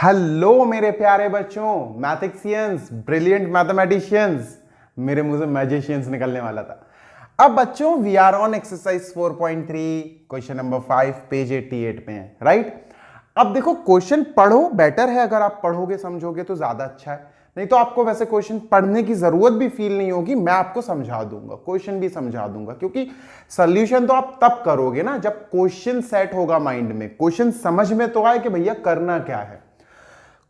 Hello मेरे प्यारे बच्चों, मैथिक्सियंस, ब्रिलियंट मैथमेटिशियंस। मेरे मुंह से मैजिशियंस निकलने वाला था। अब बच्चों we are on exercise 4.3 question number 5 page 88 पे है, राइट। अब देखो क्वेश्चन पढ़ो, बेटर है अगर आप पढ़ोगे समझोगे तो ज्यादा अच्छा है, नहीं तो आपको वैसे क्वेश्चन पढ़ने की जरूरत भी फील नहीं होगी। मैं आपको समझा दूंगा, क्वेश्चन भी समझा दूंगा, क्योंकि सॉल्यूशन तो आप तब करोगे ना जब क्वेश्चन सेट होगा माइंड में, क्वेश्चन समझ में तो आए कि भैया करना क्या है।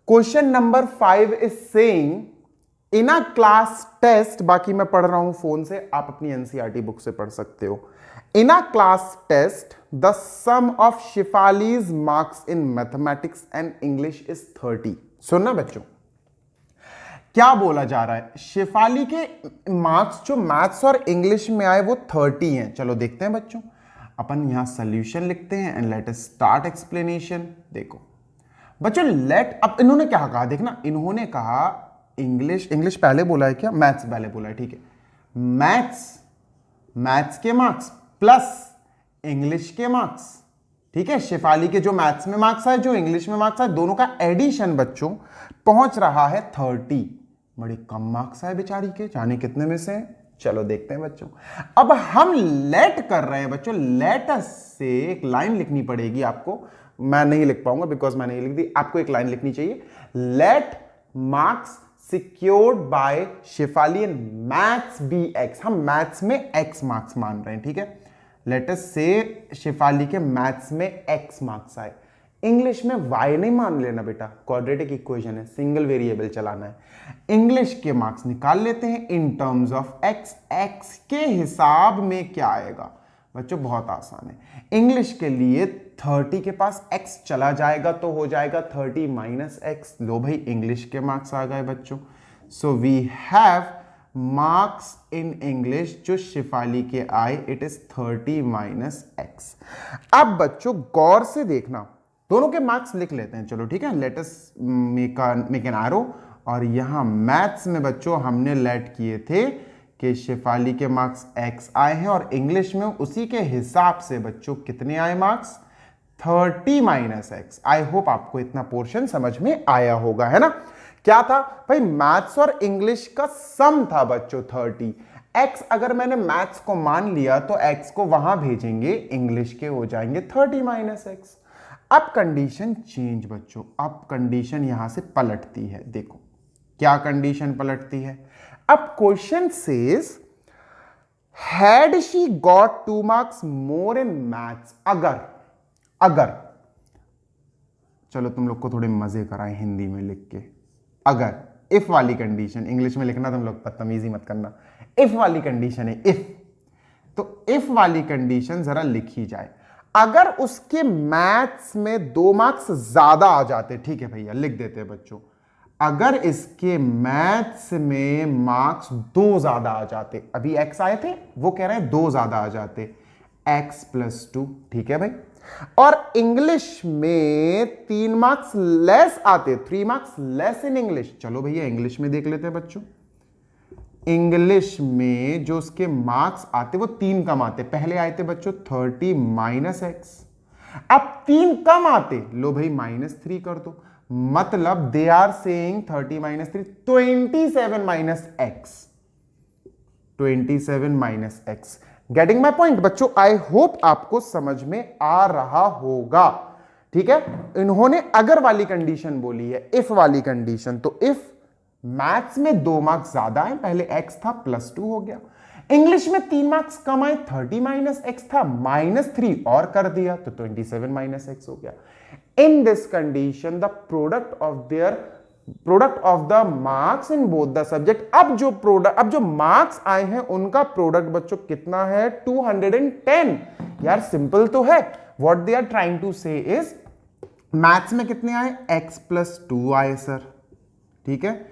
Question number 5 is saying in a class test, बाकी मैं पढ़ रहा हूं फोन से, आप अपनी एनसीईआरटी बुक से पढ़ सकते हो। In a class test the sum of शिफालीज marks in mathematics and English is 30। सुनना बच्चों, क्या बोला जा रहा है, शेफाली के मार्क्स जो मैथ्स और इंग्लिश में आए वो 30 हैं। चलो देखते हैं बच्चों, अपन यहां सॉल्यूशन लिखते हैं and let us start explanation. देखो बच्चों, लेट, अब इन्होंने क्या कहा देखना, इन्होंने कहा इंग्लिश पहले बोला है क्या, मैथ्स पहले बोला है, ठीक है। मैथ्स के मार्क्स प्लस इंग्लिश के मार्क्स, ठीक है। शेफाली के जो मैथ्स में मार्क्स आए, जो इंग्लिश में मार्क्स आए, दोनों का एडिशन बच्चों पहुंच रहा है 30। बड़े कम मार्क्स आए बेचारी के, जाने कितने में से। चलो देखते हैं बच्चों। अब हम लेट कर रहे हैं बच्चों, लेट से एक लाइन लिखनी पड़ेगी आपको। मैं नहीं लिख पाऊंगा बिकॉज मैंने ये लिख दी, आपको एक लाइन लिखनी चाहिए। Let marks secured by Shefali in maths be x. हम मैथ्स में एक्स मार्क्स मान रहे हैं, ठीक है। लेट अस से शेफाली के मैथ्स में एक्स मार्क्स आए, इंग्लिश में वाई नहीं मान लेना बेटा, क्वाड्रेटिक इक्वेशन है, सिंगल वेरिएबल चलाना है। इंग्लिश के मार्क्स निकाल लेते हैं in terms of x. X के हिसाब में क्या आएगा बच्चों, बहुत आसान है। इंग्लिश के लिए 30 के पास x चला जाएगा तो हो जाएगा 30 माइनस एक्स। लो भाई, इंग्लिश के मार्क्स आ गए बच्चों। So we have marks in English जो शिफाली के आए, इट इज 30 माइनस एक्स। अब बच्चों गौर से देखना, दोनों के मार्क्स लिख लेते हैं, चलो ठीक है। Let us make an arrow, और यहां मैथ्स में बच्चों हमने लेट किए थे कि शेफाली के मार्क्स x आए हैं, और इंग्लिश में उसी के हिसाब से बच्चों कितने आए marks, 30 minus x. I hope आपको इतना पोर्शन समझ में आया होगा, है ना। क्या था भाई, मैथ्स और इंग्लिश का सम था बच्चों 30। x अगर मैंने मैथ्स को मान लिया तो x को वहां भेजेंगे, इंग्लिश के हो जाएंगे 30 माइनस एक्स। अब कंडीशन चेंज बच्चों, अब कंडीशन यहां से पलटती है। देखो क्या कंडीशन पलटती है। अब question says had she got 2 marks more in maths, अगर चलो तुम लोग को थोड़े मजे कराएं हिंदी में लिख के, अगर इफ वाली कंडीशन, इंग्लिश में लिखना तुम लोग बदतमीजी मत करना, इफ वाली कंडीशन है, इफ, तो इफ वाली कंडीशन जरा लिखी जाए। अगर उसके मैथ्स में 2 मार्क्स ज्यादा आ जाते, ठीक है भैया लिख देते हैं बच्चों, अगर इसके मैथ्स में मार्क्स 2 ज्यादा आ जाते, अभी x आए थे, वो कह रहे हैं 2 ज्यादा आ जाते, x प्लस 2, ठीक है भाई। और इंग्लिश में 3 मार्क्स लेस आते, 3 मार्क्स लेस इन इंग्लिश। चलो भैया इंग्लिश में देख लेते हैं बच्चों, इंग्लिश में जो उसके मार्क्स आते वो 3 कम आते, पहले आए थे बच्चों 30 माइनस एक्स, अब 3 कम आते, लो भाई -3 कर दो, मतलब they are saying 30 minus 3, 27 minus x, 27 minus x. Getting my point बच्चों, आई होप आपको समझ में आ रहा होगा, ठीक है। इन्होंने अगर वाली कंडीशन बोली है, इफ वाली कंडीशन, तो इफ मैथ्स में 2 मार्क्स ज्यादा है, पहले एक्स था +2 हो गया, इंग्लिश में 3 मार्क्स कम आए, 30 माइनस एक्स था, -3 और कर दिया तो 27 माइनस एक्स हो गया। In this condition the product of the marks in both the subject, अब जो मार्क्स आए हैं उनका प्रोडक्ट बच्चों कितना है, 210। यार सिंपल तो है, what they are trying to say is, maths में कितने आए, x प्लस 2 आए सर, ठीक है,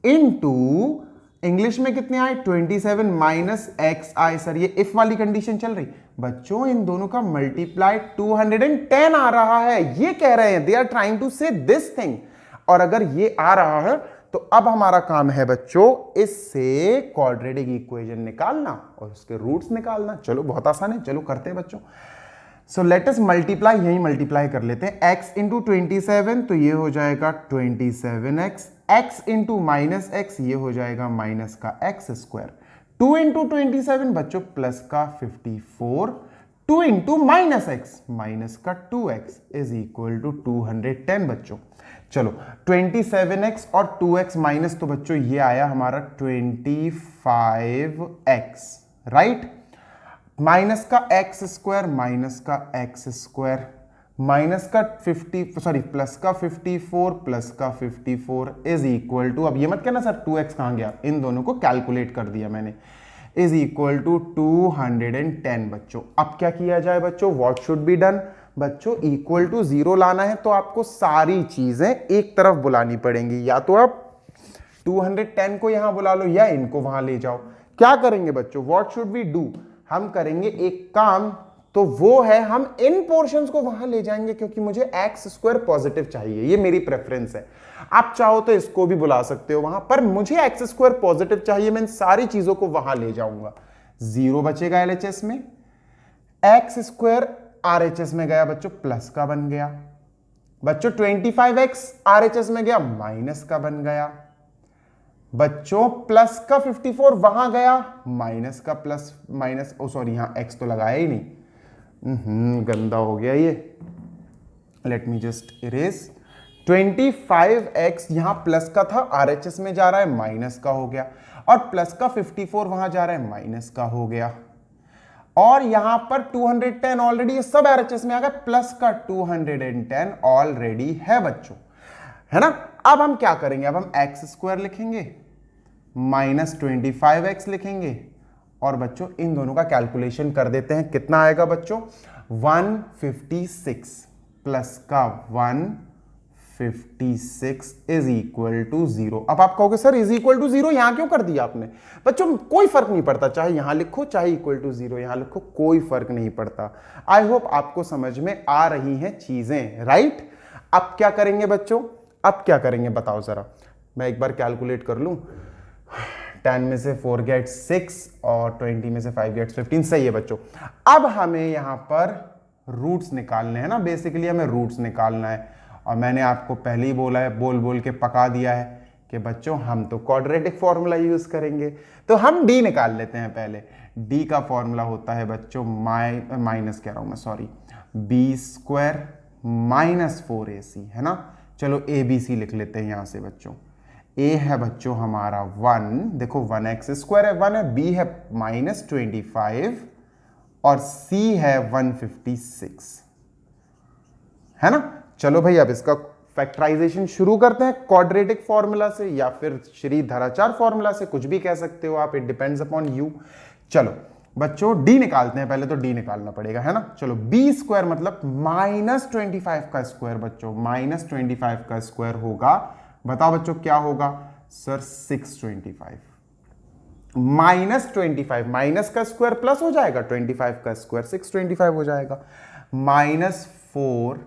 इनटू इंग्लिश में कितने आए, 27 माइनस एक्स आए सर। ये इफ वाली कंडीशन चल रही बच्चों, इन दोनों का मल्टीप्लाई 210 आ रहा है, ये कह रहे हैं, दे आर ट्राइंग टू से दिस थिंग। और अगर ये आ रहा है तो अब हमारा काम है बच्चों इससे क्वाड्रेटिक इक्वेशन निकालना और उसके रूट्स निकालना। चलो बहुत आसान है, चलो करते हैं बच्चों। सो लेट अस मल्टीप्लाई, यही मल्टीप्लाई कर लेते हैं। x इंटू 27 तो ये हो जाएगा 27x, x into minus x ये हो जाएगा माइनस का एक्स स्क्वायर, 2 इंटू 27 बच्चों प्लस का 54, 2 इंटू माइनस एक्स माइनस का 2x इज इक्वल टू 210 बच्चों। चलो 27x और 2x माइनस, तो बच्चों ये आया हमारा 25x, राइट। माइनस का एक्स स्क्वायर माइनस का एक्स स्क्वायर माइनस का 50 सॉरी प्लस का 54 प्लस का 54 इज इक्वल टू, अब ये मत कहना सर 2x कहां गया, इन दोनों को कैलकुलेट कर दिया मैंने, इज इक्वल टू 210 बच्चों। अब क्या किया जाए बच्चों, व्हाट शुड बी डन बच्चों, इक्वल टू 0 लाना है तो आपको सारी चीजें एक तरफ बुलानी पड़ेंगी, या तो आप 210 को यहां बुला लो या इनको वहां ले जाओ। क्या करेंगे बच्चों, व्हाट शुड वी डू, हम करेंगे एक काम, तो वो है हम इन पोर्शंस को वहां ले जाएंगे, क्योंकि मुझे एक्स स्क्वायर पॉजिटिव चाहिए, ये मेरी प्रेफरेंस है। आप चाहो तो इसको भी बुला सकते हो वहां, पर मुझे एक्स स्क्वायर पॉजिटिव चाहिए, मैं इन सारी चीजों को वहां ले जाऊंगा। 0 बचेगा एलएचएस में, एक्स स्क्वायर आरएचएस में गया बच्चों प्लस का बन गया बच्चों, 25x आरएचएस में गया माइनस का बन गया बच्चों, प्लस का 54 वहां गया माइनस का प्लस माइनस, ओ सॉरी यहां x तो लगाया ही नहीं, गंदा हो गया ये, let me just erase. 25x यहां प्लस का था, आरएचएस में जा रहा है माइनस का हो गया, और प्लस का 54 वहां जा रहा है माइनस का हो गया, और यहां पर 210 ऑलरेडी, ये सब आरएचएस में आ गया, प्लस का 210 ऑलरेडी है बच्चों, है ना। अब हम क्या करेंगे, अब हम एक्स स्क्वायर लिखेंगे माइनस 25x लिखेंगे, और बच्चों इन दोनों का कैलकुलेशन कर देते हैं, कितना आएगा बच्चों 156 प्लस का 156 इज इक्वल टू 0। अब आप कहोगे सर इज इक्वल टू 0 यहां क्यों कर दिया आपने, बच्चों कोई फर्क नहीं पड़ता, चाहे यहां लिखो चाहे इक्वल टू 0 यहां लिखो, कोई फर्क नहीं पड़ता। आई होप आपको समझ में आ रही हैं चीजें, राइट। अब क्या करेंगे बच्चों, अब क्या करेंगे बताओ जरा, मैं एक बार कैलकुलेट कर लूं, 10 में से 4 गेट्स 6 और 20 में से 5 गेट्स 15, सही है बच्चों। अब हमें यहां पर रूट्स निकालने हैं ना, बेसिकली हमें रूट्स निकालना है, और मैंने आपको पहले ही बोला है, बोल बोल के पका दिया है कि बच्चों हम तो क्वाड्रेटिक फॉर्मूला यूज करेंगे, तो हम डी निकाल लेते हैं पहले। डी का फॉर्मूला होता है बच्चों माइनस कह रहा हूं मैं, sorry, B square minus 4ac, है ना। चलो ए बी सी लिख लेते हैं यहां से बच्चों। ए है बच्चों हमारा 1, देखो 1x स्क्वायर है 1 है, बी है माइनस 25 और सी है 156, है ना। चलो भाई अब इसका फैक्टराइजेशन शुरू करते हैं क्वाड्रेटिक फॉर्मूला से, या फिर श्रीधराचार्य फॉर्मूला से, कुछ भी कह सकते हो आप, इट डिपेंड्स अपॉन यू। चलो बच्चों डी निकालते हैं, पहले तो डी निकालना पड़ेगा, है ना। चलो बी स्क्वायर मतलब माइनस 25 का स्क्वायर बच्चों, माइनस 25 का स्क्वायर होगा, बताओ बच्चों क्या होगा सर 625, माइनस 25 माइनस का स्क्वायर प्लस हो जाएगा, 25 का स्क्वायर 625 हो जाएगा, माइनस 4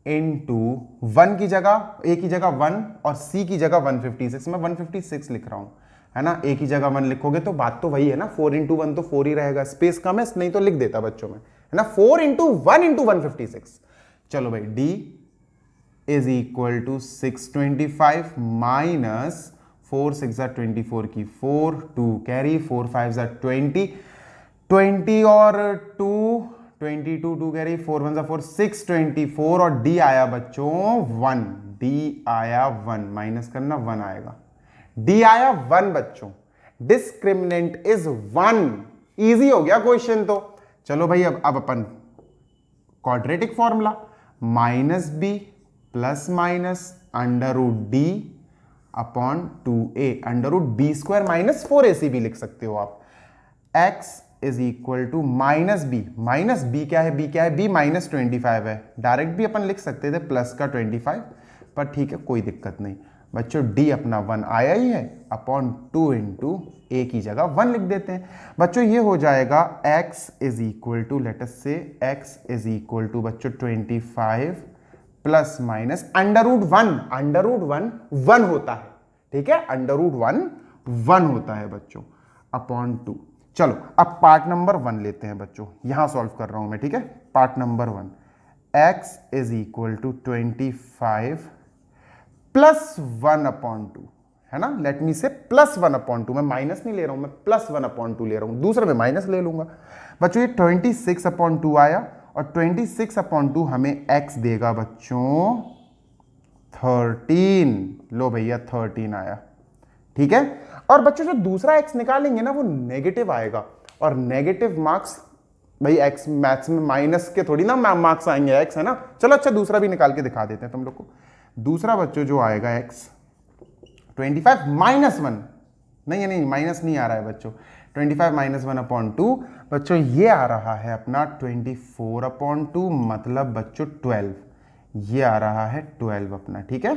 इंटू 1 की जगह, ए की जगह 1 और सी की जगह 156, मैं 156 लिख रहा हूं, है ना। ए की जगह 1 लिखोगे तो बात तो वही है ना, 4 इंटू 1 तो 4 ही रहेगा, स्पेस कम है नहीं तो लिख देता बच्चों में, है ना, 4 इंटू 1 इंटू 156। चलो भाई D is equal to 625 minus 4 6 24 की 4, 2 कैरी, 4 5 20, 20 और 2 22, 2 कैरी, 4 1 4 624, और डी आया बच्चों 1, डी आया 1, माइनस करना 1 आएगा, डी आया 1 बच्चों, डिस्क्रिमिनेंट इज 1, इजी हो गया क्वेश्चन तो। चलो भाई अब अपन quadratic formula, minus b plus minus under root d upon 2a, under root b square minus 4ac भी लिख सकते हो आप, x is equal to minus b क्या है, बी क्या है, बी माइनस 25 है, डायरेक्ट भी अपन लिख सकते थे प्लस का 25, पर ठीक है कोई दिक्कत नहीं बच्चों, डी अपना 1 आया ही है, अपॉन 2 इंटू ए की जगह 1 लिख देते हैं बच्चों, ये हो जाएगा x is equal to, let us say x is equal to बच्चों 25 प्लस माइनस अंडर रूट 1 1 होता है, ठीक है, अंडर रूट 1 1 होता है बच्चों, अपॉन 2, चलो अब पार्ट नंबर 1 लेते हैं बच्चों, यहां सॉल्व कर रहा हूं मैं, ठीक है। Part number 1, x is equal to 25 plus 1/2, है ना। लेट मी से +1/2, मैं माइनस नहीं ले रहा हूं, मैं +1/2 ले रहा हूं, दूसरे में माइनस ले लूंगा। बच्चों ये 26/2 आया, और 26/2 हमें x देगा बच्चों 13। लो भैया 13 आया, ठीक है। और बच्चों जो दूसरा x निकालेंगे ना वो नेगेटिव आएगा, और नेगेटिव मार्क्स भाई x मैथ्स में माइनस के थोड़ी ना मार्क्स आएंगे, x है ना। चलो अच्छा दूसरा भी निकाल के दिखा देते हैं तुम लोग को। दूसरा बच्चों जो आएगा x 25 माइनस 1, नहीं माइनस नहीं आ रहा है बच्चों, 25 माइनस 1/2 बच्चों ये आ रहा है अपना 24/2, मतलब बच्चों 12, ये आ रहा है 12 अपना, ठीक है।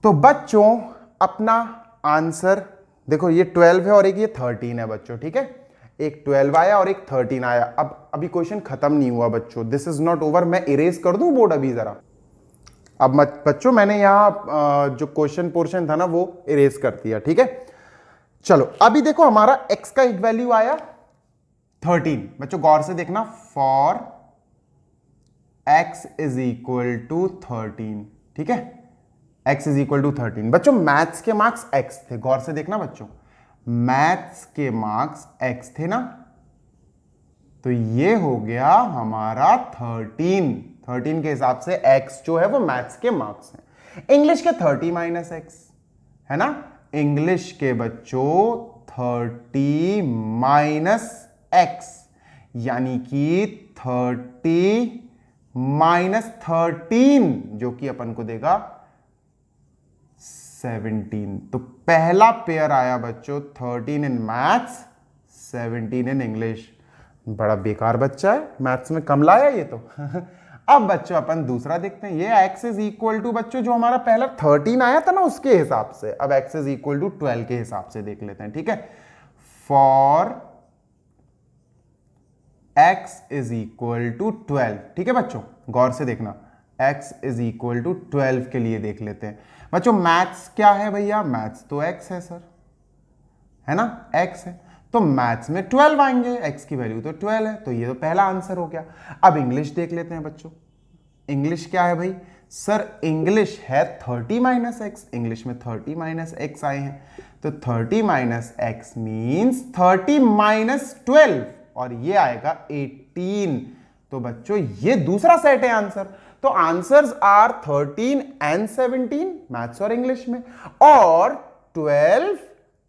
तो बच्चों अपना आंसर देखो, ये 12 है और एक ये 13 है बच्चों, ठीक है। एक 12 आया और एक 13 आया। अब अभी क्वेश्चन खत्म नहीं हुआ बच्चों, दिस इज नॉट ओवर। मैं इरेज कर दूं बोर्ड अभी जरा। अब बच्चों मैंने यहां जो क्वेश्चन पोर्शन था ना वो इरेज कर दिया, ठीक है। चलो अभी देखो हमारा x का एक वैल्यू आया 13। बच्चों गौर से देखना, for x is equal to 13, ठीक है। x is equal to 13। बच्चों मैथ्स के मार्क्स x थे, गौर से देखना बच्चों, मैथ्स के मार्क्स x थे ना, तो ये हो गया हमारा 13 के हिसाब से x जो है वो मैथ्स के मार्क्स हैं। इंग्लिश के 30 माइनस x, है ना। इंग्लिश के बच्चों 30 माइनस x, यानी कि 30 माइनस 13, जो कि अपन को देगा 17। तो पहला पेयर आया बच्चों 13 इन मैथ्स, 17 इन इंग्लिश। बड़ा बेकार बच्चा है, मैथ्स में कम लाया ये तो। अब बच्चों अपन दूसरा देखते हैं। ये x इज इक्वल टू बच्चों जो हमारा पहला 13 आया था ना उसके हिसाब से, अब x इज इक्वल टू 12 के हिसाब से देख लेते हैं, ठीक है। For x is equal to 12, ठीक है बच्चों गौर से देखना, x इज इक्वल टू 12 के लिए देख लेते हैं बच्चों। मैथ्स क्या है भैया, मैथ्स तो x है सर, है ना, x है, तो मैथ्स में 12 आएंगे, x की वैल्यू तो 12 है, तो ये तो पहला आंसर हो गया। अब इंग्लिश देख लेते हैं बच्चों। इंग्लिश क्या है भाई, सर इंग्लिश है 30 माइनस x, इंग्लिश में 30 माइनस x आए हैं, तो 30 माइनस x मीन्स 30 माइनस 12, और ये आएगा 18। तो बच्चों ये दूसरा सेट है आंसर। तो आंसर्स आर 13 एंड 17 मैथ्स और इंग्लिश में, और 12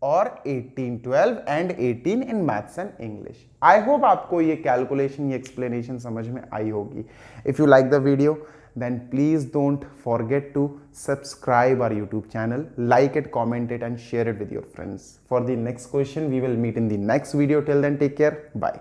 और 18, 12 and 18 in maths and English. I hope आपको ये कैलकुलेशन, ये एक्सप्लेनेशन समझ में आई होगी। If you like the video then please don't forget to subscribe our YouTube channel, like it, comment it and share it with your friends. For the next question we will meet in the next video. Till then, take care, bye.